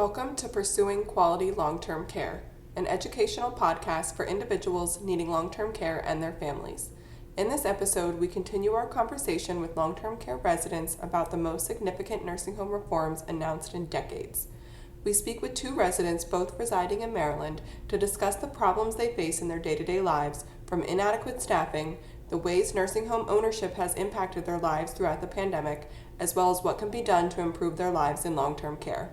Welcome to Pursuing Quality Long-Term Care, an educational podcast for individuals needing long-term care and their families. In this episode, we continue our conversation with long-term care residents about the most significant nursing home reforms announced in decades. We speak with two residents, both residing in Maryland, to discuss the problems they face in their day-to-day lives, from inadequate staffing, the ways nursing home ownership has impacted their lives throughout the pandemic, as well as what can be done to improve their lives in long-term care.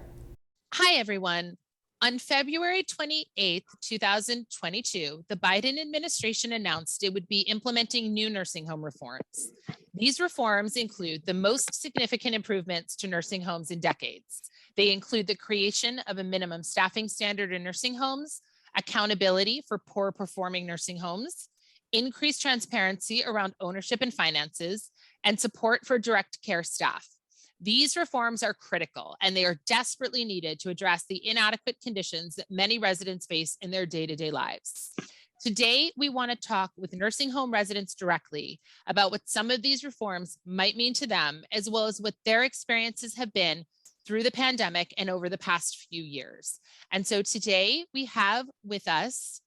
Hi, everyone. On February 28th, 2022, the Biden administration announced it would be implementing new nursing home reforms. These reforms include the most significant improvements to nursing homes in decades. They include the creation of a minimum staffing standard in nursing homes, accountability for poor performing nursing homes, increased transparency around ownership and finances, and support for direct care staff. These reforms are critical and they are desperately needed to address the inadequate conditions that many residents face in their day-to-day lives. Today, we want to talk with nursing home residents directly about what some of these reforms might mean to them, as well as what their experiences have been through the pandemic and over the past few years. And so today we have with us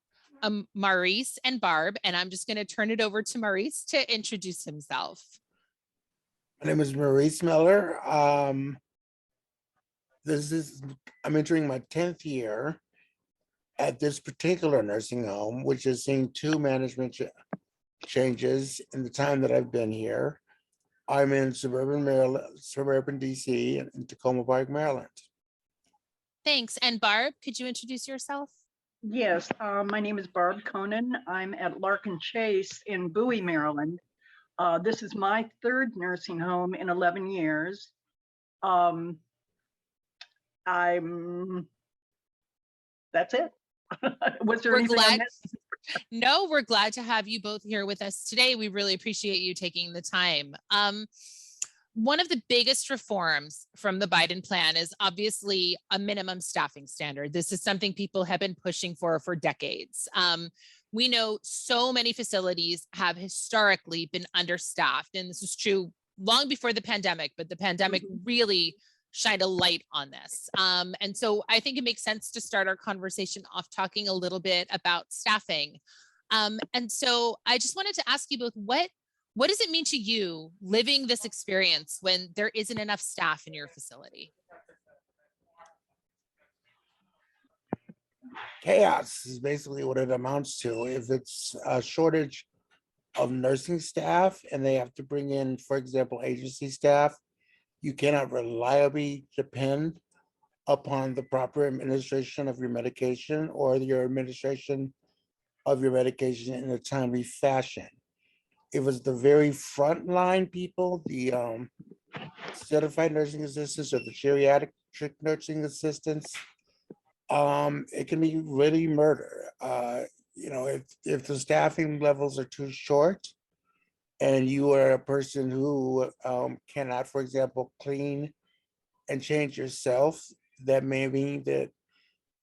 Maurice and Barb, and I'm just going to turn it over to Maurice to introduce himself. My name is Maurice Miller. I'm entering my 10th year at this particular nursing home, which has seen two management changes in the time that I've been here. I'm in suburban Maryland, suburban DC, and in Tacoma Park, Maryland. Thanks. And Barb, could you introduce yourself? Yes, my name is Barb Conan. I'm at Larkin Chase in Bowie, Maryland. This is my third nursing home in 11 years. That's it. Was there anything I missed? No, we're glad to have you both here with us today. We really appreciate you taking the time. One of the biggest reforms from the Biden plan is obviously a minimum staffing standard. This is something people have been pushing for decades. We know so many facilities have historically been understaffed, and this is true long before the pandemic, but the pandemic really shined a light on this. And so I think it makes sense to start our conversation off talking a little bit about staffing. And so I just wanted to ask you both, what does it mean to you living this experience when there isn't enough staff in your facility? Chaos is basically what it amounts to. If it's a shortage of nursing staff and they have to bring in, for example, agency staff, you cannot reliably depend upon the proper administration of your medication or your administration of your medication in a timely fashion. It was the very frontline people, the certified nursing assistants or the geriatric nursing assistants. It can be really murder. If the staffing levels are too short and you are a person who cannot, for example, clean and change yourself, that may mean that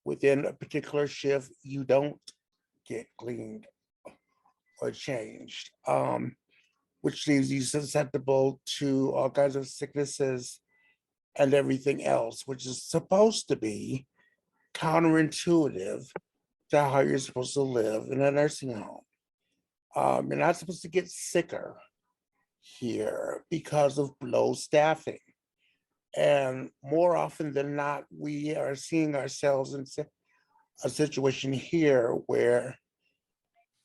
within a particular shift, you don't get cleaned or changed, which leaves you susceptible to all kinds of sicknesses and everything else, which is supposed to be counterintuitive to how you're supposed to live in a nursing home. You're not supposed to get sicker here because of low staffing. And more often than not, we are seeing ourselves in a situation here where,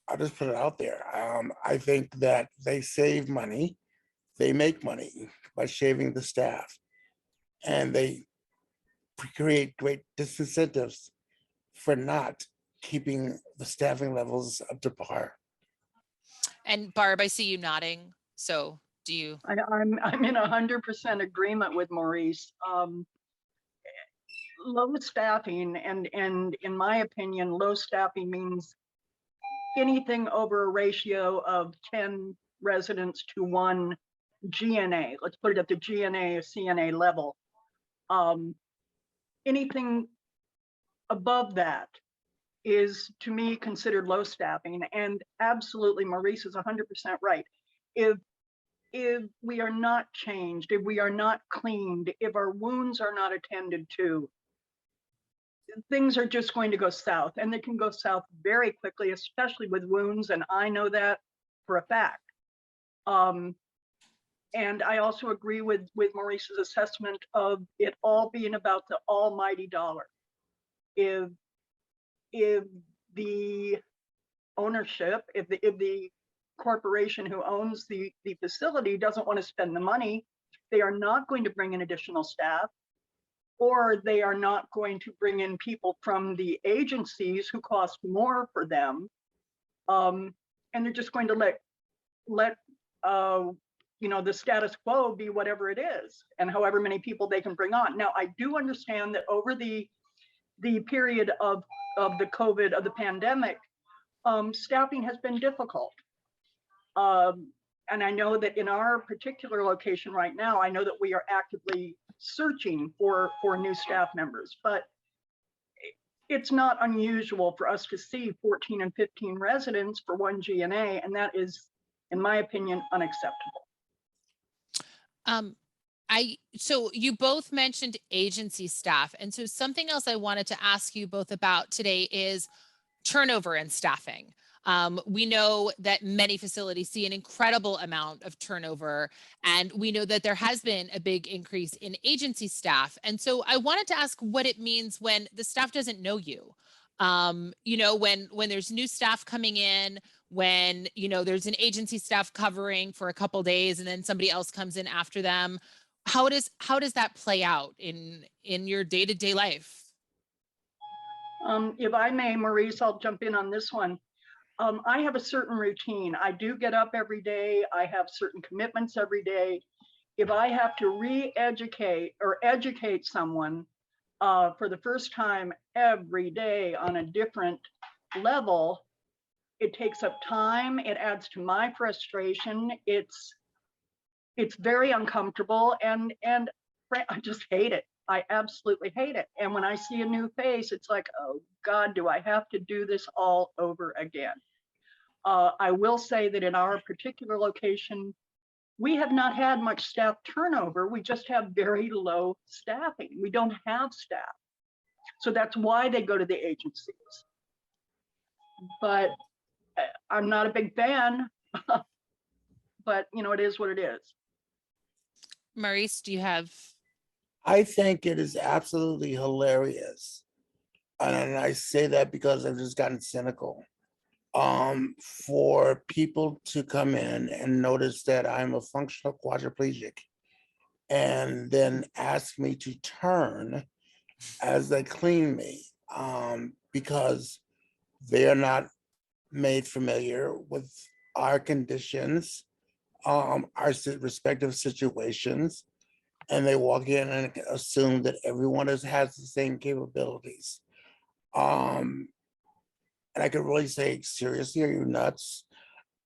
I'll just put it out there, I think that they save money, they make money by shaving the staff, and they create great disincentives for not keeping the staffing levels up to par. And Barb, I see you nodding. So do you? I'm in 100% agreement with Maurice. Low staffing, and in my opinion, low staffing means anything over a ratio of 10 residents to 1 GNA. Let's put it at the GNA or CNA level. Anything above that is, to me, considered low staffing. And absolutely, Maurice is 100% right. If we are not changed, if we are not cleaned, if our wounds are not attended to, things are just going to go south, and they can go south very quickly, especially with wounds, and I know that for a fact. And I also agree with Maurice's assessment of it all being about the almighty dollar. If the ownership, if the corporation who owns the facility doesn't want to spend the money, they are not going to bring in additional staff, or they are not going to bring in people from the agencies who cost more for them. And they're just going to let the status quo be whatever it is, and however many people they can bring on. Now, I do understand that over the period of the COVID, of the pandemic, staffing has been difficult. And I know that in our particular location right now, I know that we are actively searching for new staff members, but it's not unusual for us to see 14 and 15 residents for one GNA, and that is, in my opinion, unacceptable. So you both mentioned agency staff. And so something else I wanted to ask you both about today is turnover in staffing. We know that many facilities see an incredible amount of turnover, and we know that there has been a big increase in agency staff. And so I wanted to ask what it means when the staff doesn't know you. When there's new staff coming in, when there's an agency staff covering for a couple days and then somebody else comes in after them. How does that play out in your day-to-day life? If I may, Maurice, I'll jump in on this one. I have a certain routine. I do get up every day. I have certain commitments every day. If I have to re-educate or educate someone for the first time every day on a different level, it takes up time. It adds to my frustration. It's very uncomfortable, and I just hate it. I absolutely hate it. And when I see a new face, it's like, oh God, do I have to do this all over again? I will say that in our particular location, we have not had much staff turnover. We just have very low staffing. We don't have staff. So that's why they go to the agencies. But I'm not a big fan, but it is what it is. Maurice, do you have? I think it is absolutely hilarious. And I say that because I've just gotten cynical. For people to come in and notice that I'm a functional quadriplegic and then ask me to turn as they clean me, because they are not made familiar with our conditions, our respective situations, and they walk in and assume that everyone has the same capabilities. And I could really say, seriously, are you nuts?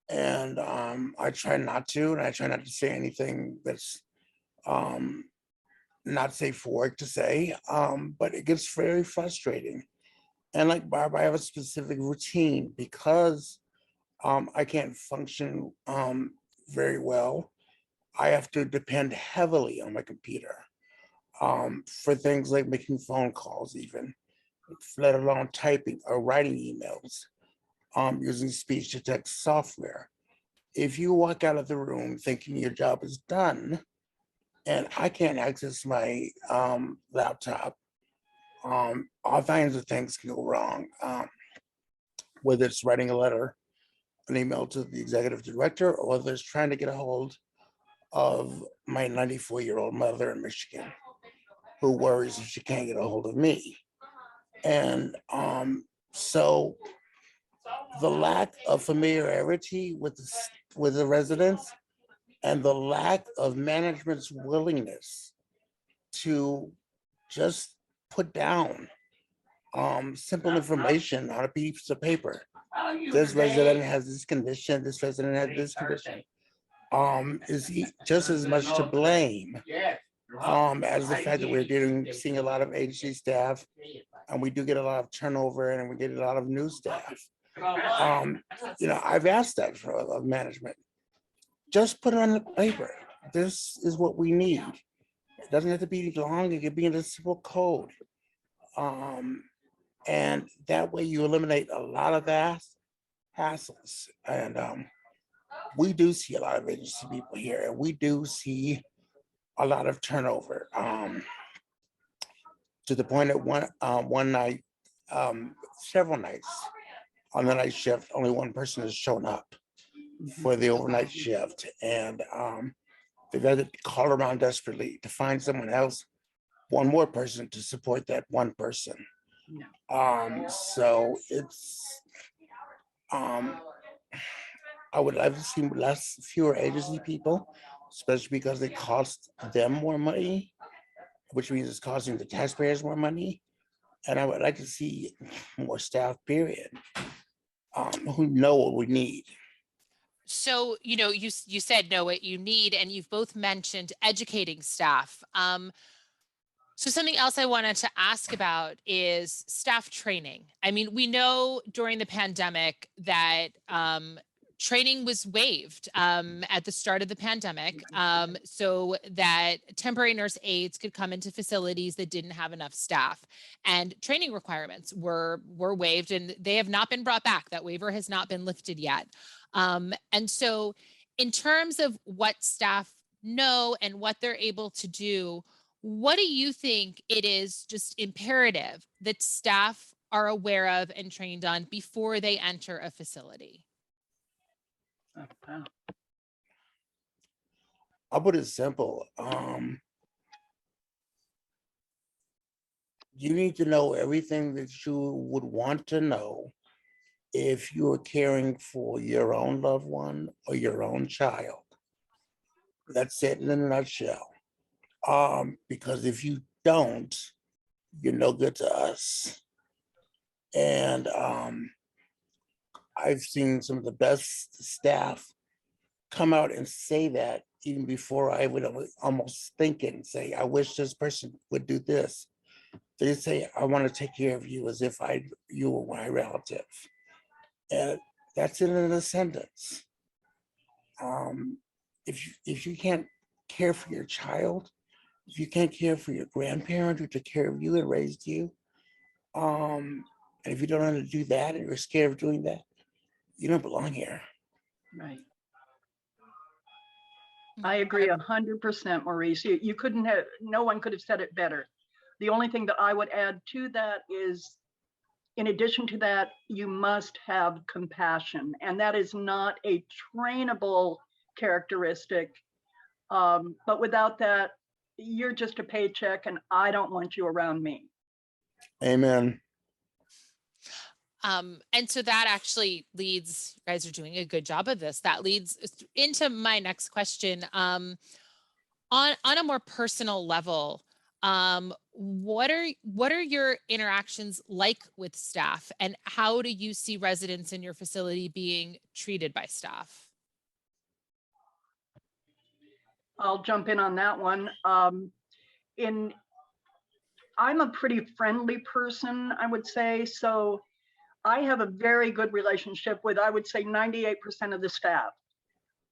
And I try not to, and I try not to say anything that's not safe for work to say, but it gets very frustrating. And like Barb, I have a specific routine because I can't function very well. I have to depend heavily on my computer for things like making phone calls, even, let alone typing or writing emails, using speech to text software. If you walk out of the room thinking your job is done, and I can't access my laptop, all kinds of things can go wrong. Whether it's writing a letter, an email to the executive director, or whether it's trying to get a hold of my 94-year-old mother in Michigan, who worries if she can't get a hold of me. And so the lack of familiarity with the residents and the lack of management's willingness to just put down simple information on a piece of paper. This resident has this condition, this resident has this condition, is just as much to blame as the fact that we're seeing a lot of agency staff, and we do get a lot of turnover, and we get a lot of new staff. I've asked that of management. Just put it on the paper. This is what we need. It doesn't have to be long. It can be in a simple code. And that way you eliminate a lot of that hassles. And we do see a lot of agency people here, and we do see a lot of turnover. To the point that one night, several nights on the night shift, only one person has shown up for the overnight shift, and they've had to call around desperately to find someone else, one more person to support that one person. So it's I would like to see fewer agency people, especially because they cost them more money, which means it's costing the taxpayers more money. And I would like to see more staff, period, who know what we need. So, you said know what you need, and you've both mentioned educating staff. So something else I wanted to ask about is staff training. I mean, we know during the pandemic that training was waived at the start of the pandemic, so that temporary nurse aides could come into facilities that didn't have enough staff, and training requirements were waived, and they have not been brought back. That waiver has not been lifted yet. And so, in terms of what staff know and what they're able to do, what do you think it is just imperative that staff are aware of and trained on before they enter a facility? I'll put it simple. You need to know everything that you would want to know if you are caring for your own loved one or your own child. That's it in a nutshell. Because if you don't, you're no good to us. And I've seen some of the best staff come out and say that even before I would almost think it and say, I wish this person would do this. They say, I want to take care of you as if you were my relative. And that's in a sentence. If you can't care for your child, if you can't care for your grandparent who took care of you and raised you, and if you don't know how to do that and you're scared of doing that, you don't belong here. Right. I agree 100%, Maurice. You couldn't have, no one could have said it better. The only thing that I would add to that is, in addition to that, you must have compassion. And that is not a trainable characteristic. But without that, you're just a paycheck, and I don't want you around me. Amen. And so that actually leads, you guys are doing a good job of this. That leads into my next question. On a more personal level, what are your interactions like with staff, and how do you see residents in your facility being treated by staff? I'll jump in on that one. I'm a pretty friendly person, I would say. So I have a very good relationship with, I would say, 98% of the staff.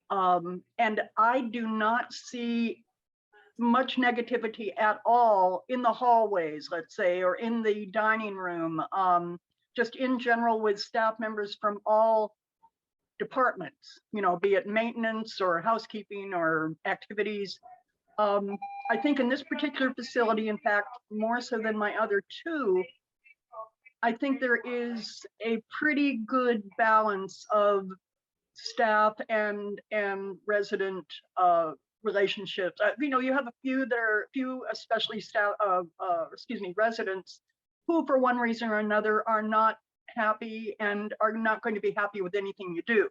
And I do not see much negativity at all in the hallways, let's say, or in the dining room, just in general with staff members from all departments, be it maintenance or housekeeping or activities. I think in this particular facility, in fact, more so than my other two, I think there is a pretty good balance of staff and resident relationships. You have a few especially staff, residents who, for one reason or another, are not happy and are not going to be happy with anything you do.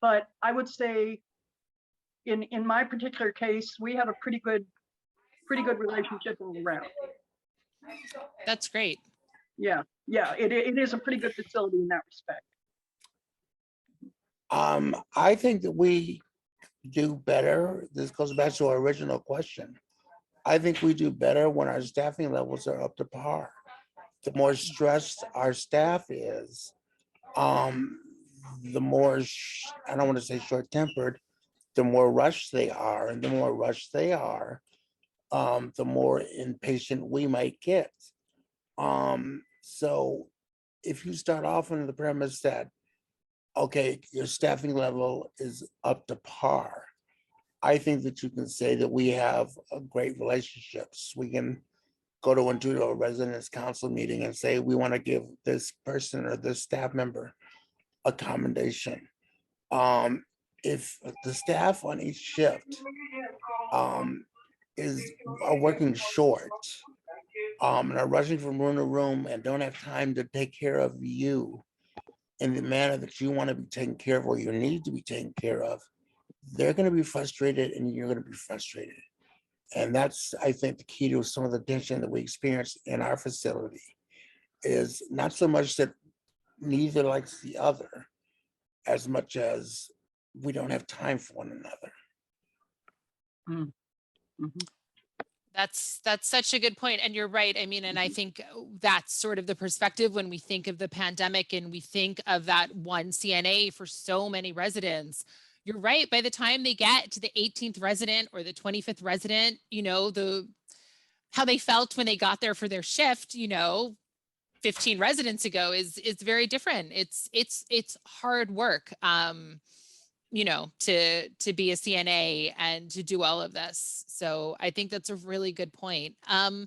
But I would say, in my particular case, we have a pretty good relationship all around. That's great. Yeah, it is a pretty good facility in that respect. I think that we do better. This goes back to our original question. I think we do better when our staffing levels are up to par. The more stressed our staff is, the more, I don't want to say short-tempered, the more rushed they are. And the more rushed they are, the more impatient we might get. So if you start off on the premise that, okay, your staffing level is up to par, I think that you can say that we have great relationships. We can go into a residence council meeting and say, we want to give this person or this staff member a commendation. If the staff on each shift are working short, and are rushing from room to room and don't have time to take care of you in the manner that you want to be taken care of or you need to be taken care of, they're going to be frustrated and you're going to be frustrated. And that's, I think, the key to some of the tension that we experience in our facility is not so much that neither likes the other as much as we don't have time for one another. Mhm. That's such a good point. And you're right. I mean, and I think that's sort of the perspective when we think of the pandemic and we think of that one CNA for so many residents. You're right. By the time they get to the 18th resident or the 25th resident, how they felt when they got there for their shift, 15 residents ago is very different. It's hard work. To be a CNA and to do all of this. So I think that's a really good point. The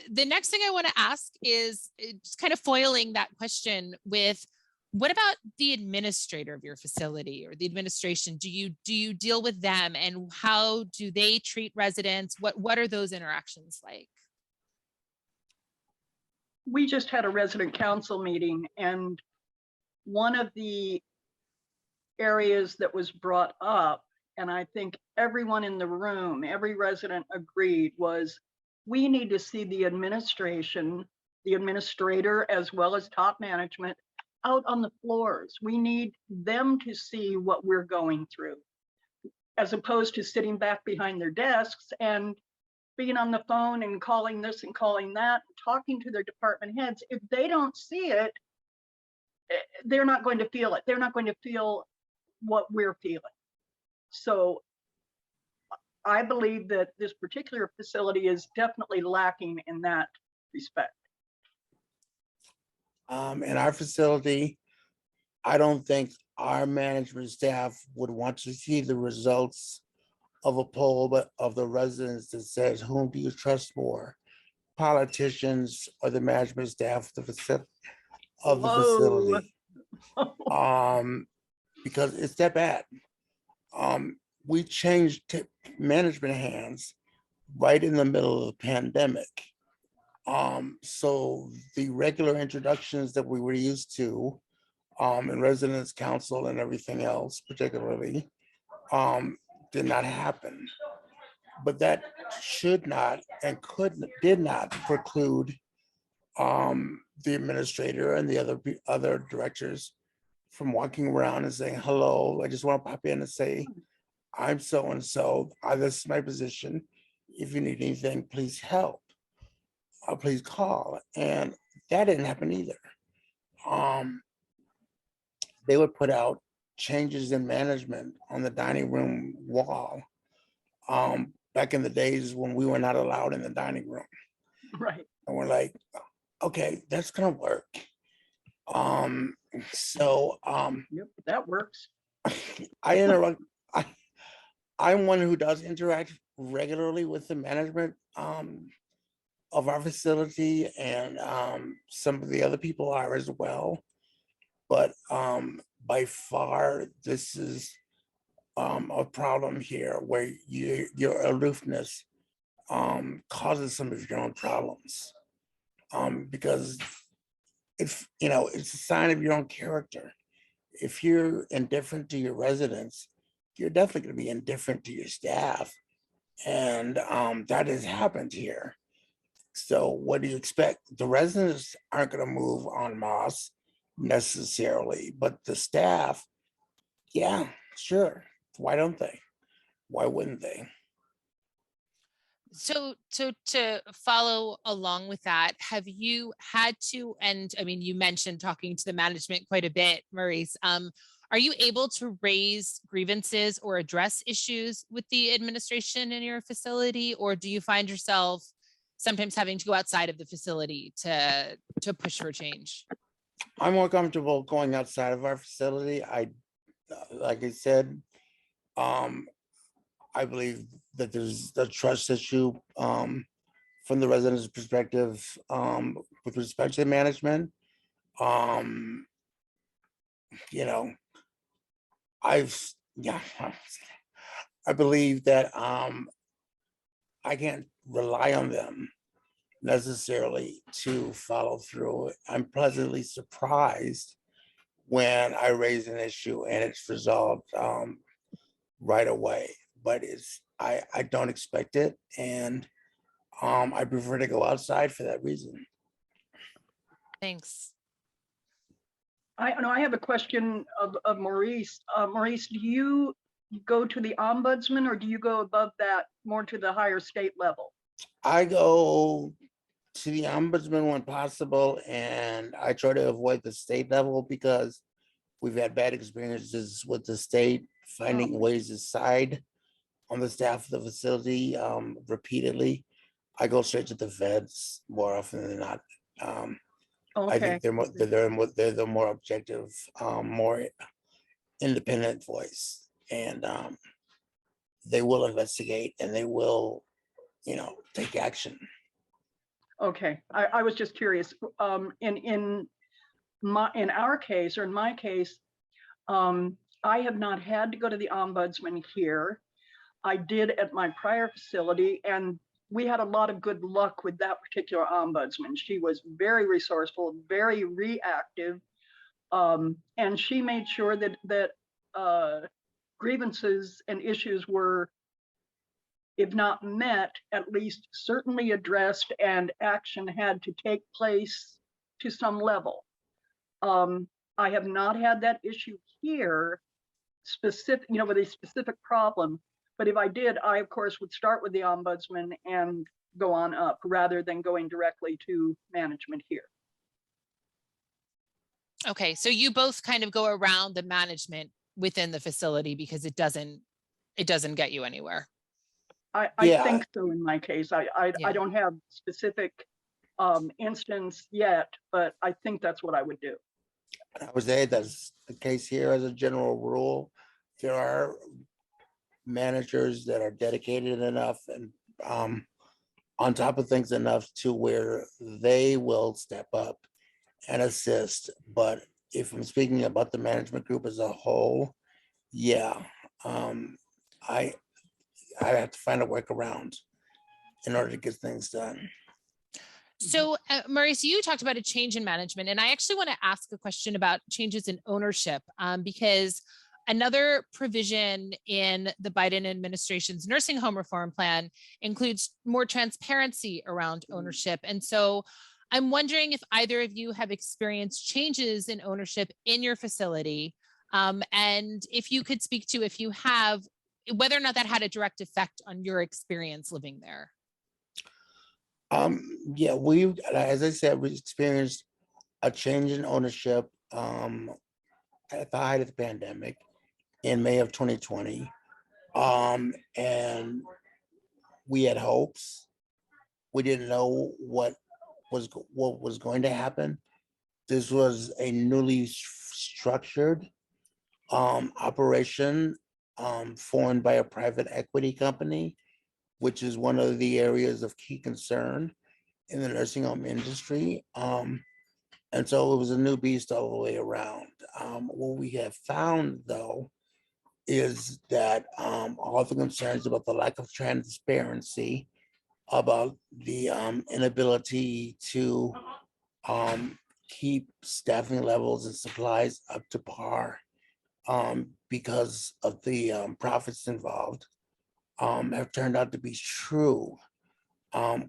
next thing I want to ask is just kind of foiling that question with, what about the administrator of your facility or the administration? Do you deal with them, and how do they treat residents? What are those interactions like? We just had a resident council meeting, and one of the areas that was brought up, and I think everyone in the room, every resident agreed, was we need to see the administration, the administrator, as well as top management out on the floors. We need them to see what we're going through, as opposed to sitting back behind their desks and being on the phone and calling this and calling that, talking to their department heads. If they don't see it, they're not going to feel it. They're not going to feel what we're feeling. So I believe that this particular facility is definitely lacking in that respect. In our facility, I don't think our management staff would want to see the results of a poll but of the residents that says, whom do you trust more, politicians or the management staff of the facility? Because it's that bad. We changed management hands right in the middle of the pandemic. So the regular introductions that we were used to in residence council and everything else, particularly, did not happen. But that should not and did not preclude the administrator and the other directors from walking around and saying, hello, I just want to pop in and say, I'm so-and-so, this is my position. If you need anything, please help. Please call. And that didn't happen either. They would put out changes in management on the dining room wall back in the days when we were not allowed in the dining room. Right. And we're like, okay, that's gonna work. Yep, that works. I interrupt. I'm one who does interact regularly with the management of our facility, and some of the other people are as well. But by far, this is a problem here where your aloofness causes some of your own problems, because it's a sign of your own character. If you're indifferent to your residents, you're definitely going to be indifferent to your staff, and that has happened here. So what do you expect? The residents aren't going to move en masse necessarily, but the staff, yeah, sure. Why don't they? Why wouldn't they? So to follow along with that, have you had to, and I mean, you mentioned talking to the management quite a bit, Maurice, are you able to raise grievances or address issues with the administration in your facility, or do you find yourself sometimes having to go outside of the facility to push for change? I'm more comfortable going outside of our facility. Like I said, I believe that there's a trust issue from the residents' perspective with respect to management. Um, you know, yeah, I believe that I can't rely on them necessarily to follow through. I'm pleasantly surprised when I raise an issue and it's resolved right away. But I don't expect it, and I prefer to go outside for that reason. Thanks. I know I have a question of Maurice. Maurice, do you go to the ombudsman or do you go above that more to the higher state level? I go to the ombudsman when possible, and I try to avoid the state level because we've had bad experiences with the state finding ways to side on the staff of the facility repeatedly. I go straight to the feds more often than not. I Okay, think they're the more objective, more independent voice, and they will investigate and they will, take action. okay. I was just curious. In our case, or in my case, I have not had to go to the ombudsman here. I did at my prior facility, and we had a lot of good luck with that particular ombudsman. She was very resourceful, very reactive, and she made sure that grievances and issues were, if not met, at least certainly addressed, and action had to take place to some level. I have not had that issue here, specific, with a specific problem. But if I did, I of course would start with the ombudsman and go on up rather than going directly to management here. Okay, so you both kind of go around the management within the facility because it doesn't get you anywhere. I Yeah. think so in my case. I don't have specific instance yet, but I think that's what I would do. I would say that's the case here as a general rule. There are managers that are dedicated enough and on top of things enough to where they will step up and assist. But if I'm speaking about the management group as a whole, yeah, I have to find a workaround in order to get things done. So, Maurice, you talked about a change in management, and I actually want to ask a question about changes in ownership, because another provision in the Biden administration's nursing home reform plan includes more transparency around ownership. And so I'm wondering if either of you have experienced changes in ownership in your facility, and if you could speak to, if you have, whether or not that had a direct effect on your experience living there. Yeah, as I said, we experienced a change in ownership at the height of the pandemic in May of 2020. And we had hopes. We didn't know what was going to happen. This was a newly structured operation formed by a private equity company, which is one of the areas of key concern in the nursing home industry. And so it was a new beast all the way around. What we have found, though, is that all the concerns about the lack of transparency, about the inability to keep staffing levels and supplies up to par because of the profits involved, have turned out to be true.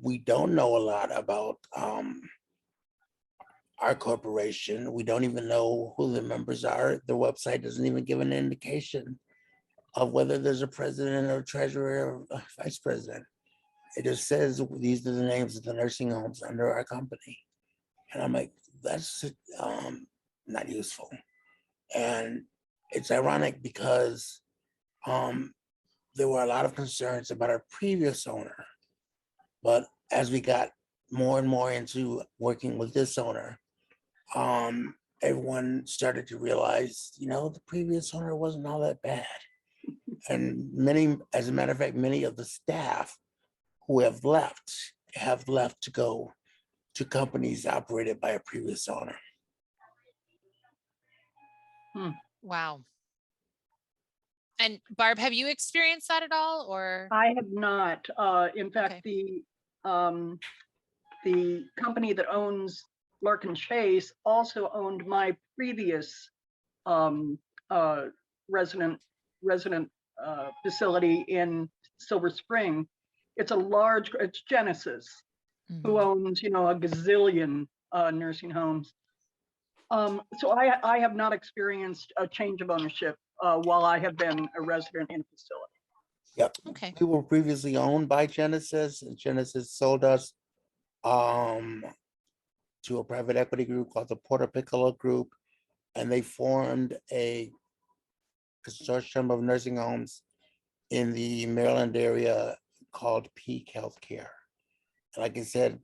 We don't know a lot about our corporation. We don't even know who the members are. The website doesn't even give an indication of whether there's a president or treasurer or a vice president. It just says these are the names of the nursing homes under our company. And I'm like, that's not useful. And it's ironic because there were a lot of concerns about our previous owner, but as we got more and more into working with this owner, everyone started to realize, the previous owner wasn't all that bad. And many, as a matter of fact, many of the staff who have left to go to companies operated by a previous owner. Wow. And Barb, have you experienced that at all, or? I have not. In fact, the company that owns Larkin Chase also owned my previous resident facility in Silver Spring. It's Genesis, who owns, a gazillion nursing homes. So I have not experienced a change of ownership while I have been a resident in a facility. Yep. Okay. We were previously owned by Genesis, and Genesis sold us to a private equity group called the Porter Piccolo Group, and they formed a consortium of nursing homes in the Maryland area called Peak Healthcare. Like I said,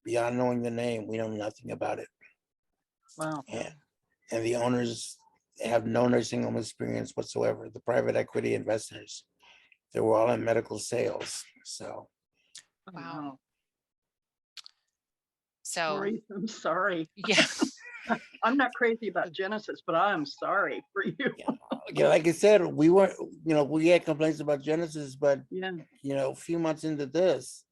beyond knowing the name, we know nothing about it. Wow. And the owners have no nursing home experience whatsoever. The private equity investors, they were all in medical sales. So, Wow. So, Maurice, I'm sorry. yeah. I'm not crazy about Genesis, but I'm sorry for you. yeah, like I said, we weren't, we had complaints about Genesis, but Yeah. a few months into this,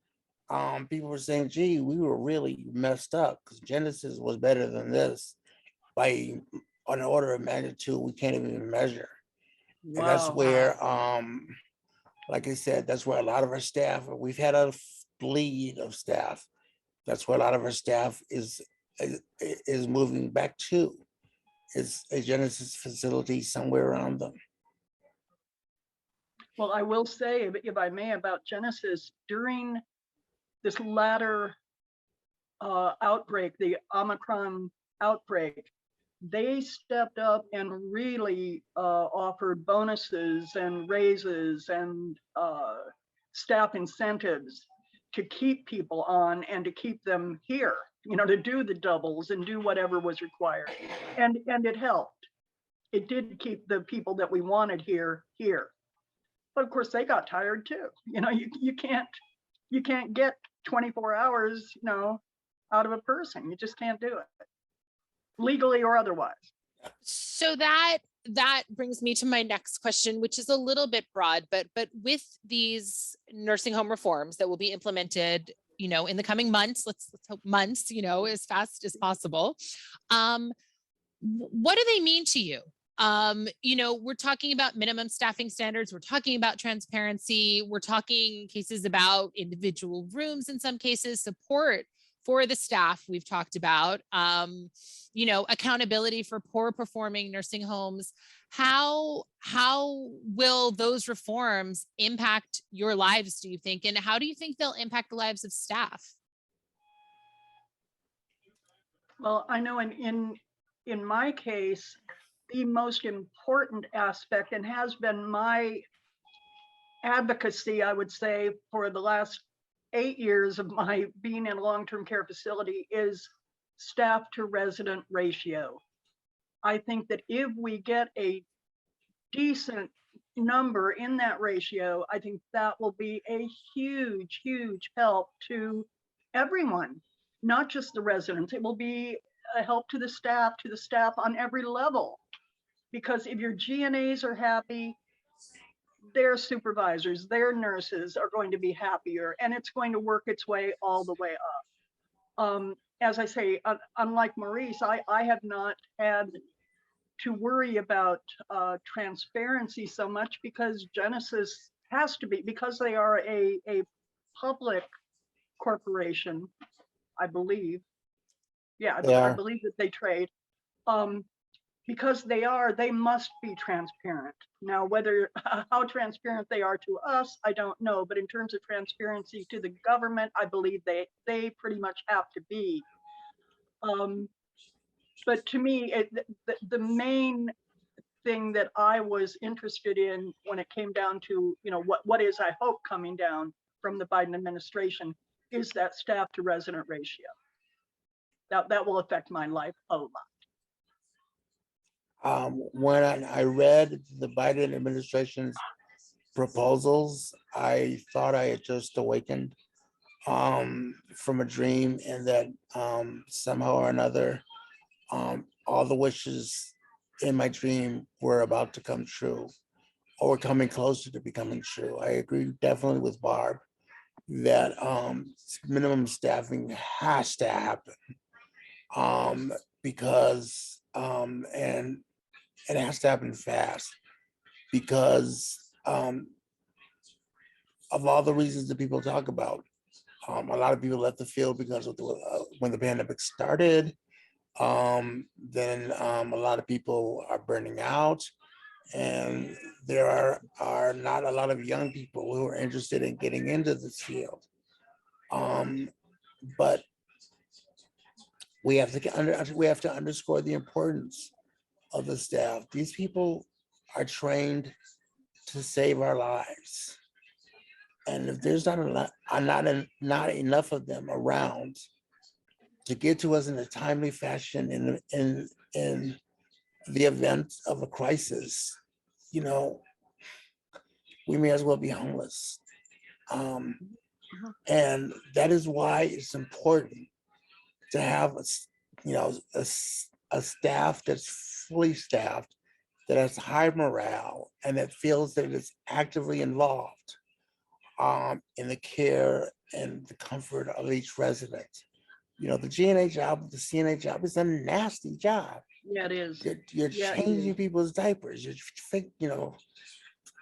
people were saying, gee, we were really messed up because Genesis was better than this by an order of magnitude we can't even measure. Wow. And that's where, like I said, that's where a lot of our staff, we've had a bleed of staff. That's where a lot of our staff is moving back to. It's a Genesis facility somewhere around them. Well, I will say, if I may, about Genesis, during this latter outbreak, the Omicron outbreak, they stepped up and really offered bonuses and raises and staff incentives to keep people on and to keep them here, to do the doubles and do whatever was required. And it helped. It did keep the people that we wanted here. But of course they got tired too. You can't get 24 hours, out of a person. You just can't do it, legally or otherwise. So that brings me to my next question, which is a little bit broad, but with these nursing home reforms that will be implemented, in the coming months, let's hope months, as fast as possible. What do they mean to you? We're talking about minimum staffing standards. We're talking about transparency. We're talking cases about individual rooms, in some cases, support for the staff we've talked about, accountability for poor performing nursing homes. How will those reforms impact your lives, do you think? And how do you think they'll impact the lives of staff? Well, I know in my case, the most important aspect, and has been my advocacy, I would say, for the last 8 years of my being in a long-term care facility, is staff to resident ratio. I think that if we get a decent number in that ratio, I think that will be a huge, huge help to everyone, not just the residents. It will be a help to the staff on every level. Because if your GNAs are happy, their supervisors, their nurses are going to be happier, and it's going to work its way all the way up. As I say, unlike Maurice, I have not had to worry about transparency so much, because Genesis has to be, because they are a public corporation, I believe. Yeah, I believe that they trade. Because they must be transparent. Now, how transparent they are to us, I don't know. But in terms of transparency to the government, I believe they pretty much have to be. But to me, the main thing that I was interested in when it came down to, what is, I hope, coming down from the Biden administration is that staff to resident ratio. That will affect my life a lot. When I read the Biden administration's proposals, I thought I had just awakened from a dream, and that somehow or another, all the wishes in my dream were about to come true, or were coming closer to becoming true. I agree definitely with Barb that minimum staffing has to happen, because and it has to happen fast, because of all the reasons that people talk about. A lot of people left the field because of when the pandemic started. Then a lot of people are burning out, and there are not a lot of young people who are interested in getting into this field. But we have to underscore the importance of the staff. These people are trained to save our lives. And if there's not enough of them around to get to us in a timely fashion in the event of a crisis, you know, we may as well be homeless. And that is why it's important to have a staff that's fully staffed, that has high morale, and that feels that it is actively involved in the care and the comfort of each resident. You know, the GNA job, the CNA job is a nasty job. Yeah, it is. You're Yeah, it changing is. people's diapers. You're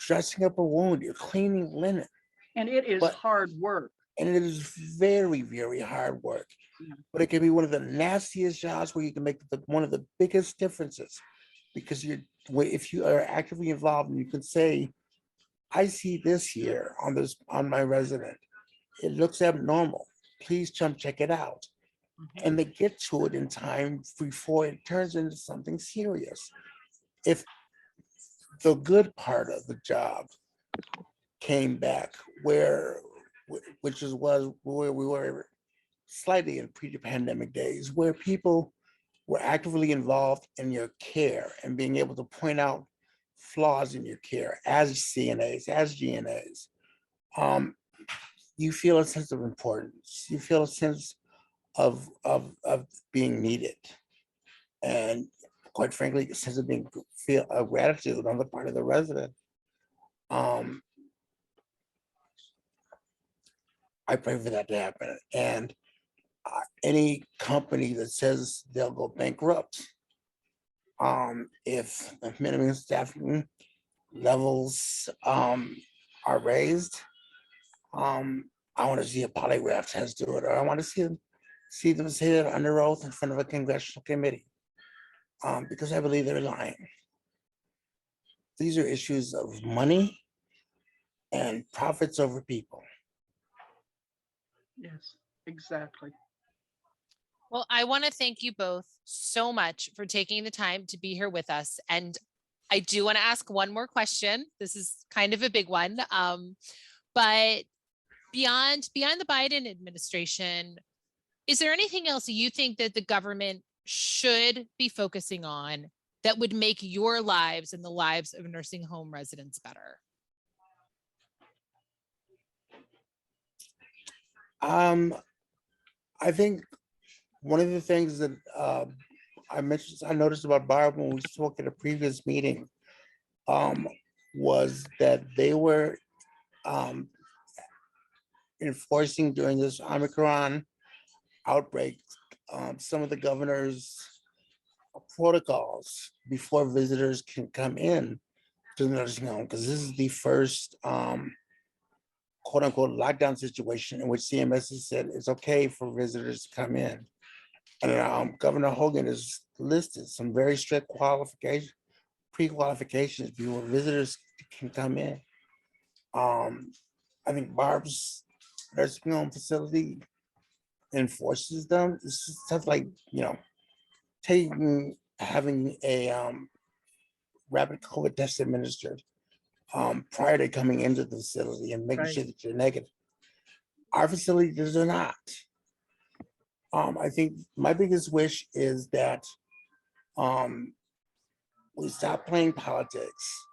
dressing up a wound. You're cleaning linen, And it is but hard work. and it is very, very hard work. Yeah. But it can be one of the nastiest jobs where you can make one of the biggest differences, because if you are actively involved and you can say, I see this here on my resident, it looks abnormal. Please come check it out. And they get to it in time before it turns into something serious. If the good part of the job came back, which was where we were slightly in pre-pandemic days, where people were actively involved in your care and being able to point out flaws in your care as CNAs, as GNAs, you feel a sense of importance. You feel a sense of being needed, and quite frankly, a sense of feel a gratitude on the part of the resident. I pray for that to happen, and any company that says they'll go bankrupt if the minimum staffing levels are raised, I want to see a polygraph test do it, or I want to see them say it under oath in front of a congressional committee, because I believe they're lying. These are issues of money and profits over people. Yes, exactly. Well, I want to thank you both so much for taking the time to be here with us. And I do want to ask one more question. This is kind of a big one. But beyond the Biden administration, is there anything else you think that the government should be focusing on that would make your lives and the lives of nursing home residents better? I think one of the things that I noticed about Barb when we spoke at a previous meeting, was that they were enforcing during this Omicron outbreak some of the governor's protocols before visitors can come in to the nursing home, because this is the first quote unquote lockdown situation in which CMS has said it's okay for visitors to come in. And Governor Hogan has listed some very strict pre-qualifications before visitors can come in. I think Barb's nursing home facility enforces them. It's just stuff like, having a rapid COVID test administered prior to coming into the facility and making Right. sure that you're negative. Our facility does not. I think my biggest wish is that we stop playing politics.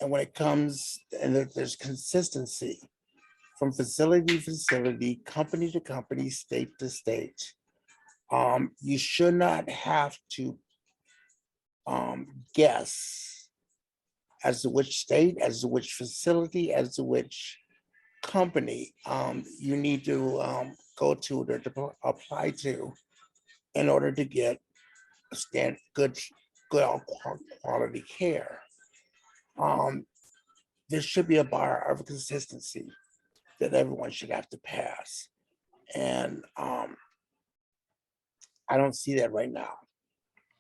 And when it comes, and that there's consistency from facility to facility, company to company, state to state. You should not have to guess as to which state, as to which facility, as to which company you need to go to apply to in order to get good quality care. There should be a bar of consistency that everyone should have to pass. And I don't see that right now.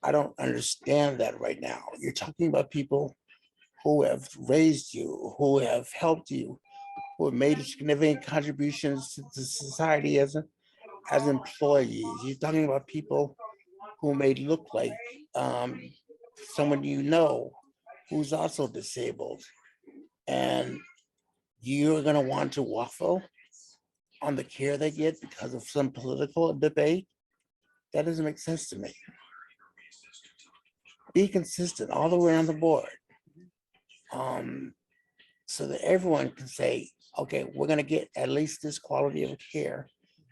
I don't understand that right now. You're talking about people who have raised you, who have helped you, who have made significant contributions to the society as employees. You're talking about people who may look like someone you know who's also disabled. And you're going to want to waffle on the care they get because of some political debate. That doesn't make sense to me. Be consistent all the way on the board, so that everyone can say, okay, we're going to get at least this quality of care,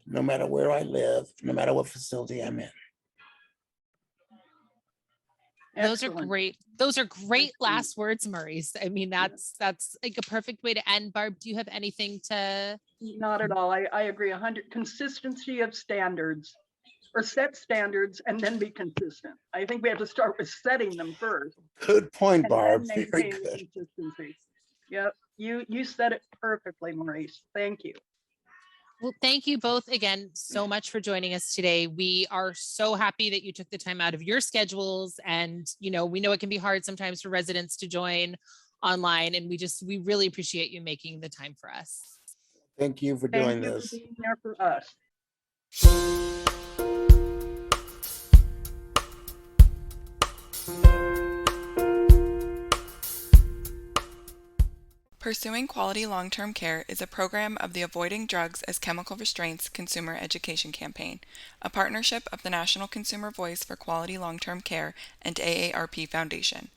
no matter where I live, no matter what facility I'm in. Those are Excellent. great. Those are great Excellent. last words, Maurice. I mean, that's like a perfect way to end. Barb, do you have anything to? Not at all. I agree 100. Consistency of standards, or set standards and then be consistent. I think we have to start with setting them first. Good point, And Barb. then Very maintain good. consistency. Yep, you said it perfectly, Maurice. Thank you. Well, thank you both again so much for joining us today. We are so happy that you took the time out of your schedules. And, we know it can be hard sometimes for residents to join online. And we really appreciate you making the time for us. Thank you for doing Thank you this. for being there for us. Pursuing Quality Long-Term Care is a program of the Avoiding Drugs as Chemical Restraints Consumer Education Campaign, a partnership of the National Consumer Voice for Quality Long-Term Care and AARP Foundation.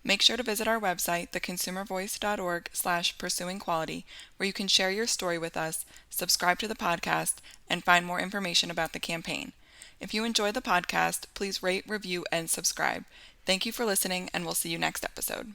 Make sure to visit our website, theconsumervoice.org/pursuingquality, where you can share your story with us, subscribe to the podcast, and find more information about the campaign. If you enjoy the podcast, please rate, review, and subscribe. Thank you for listening, and we'll see you next episode.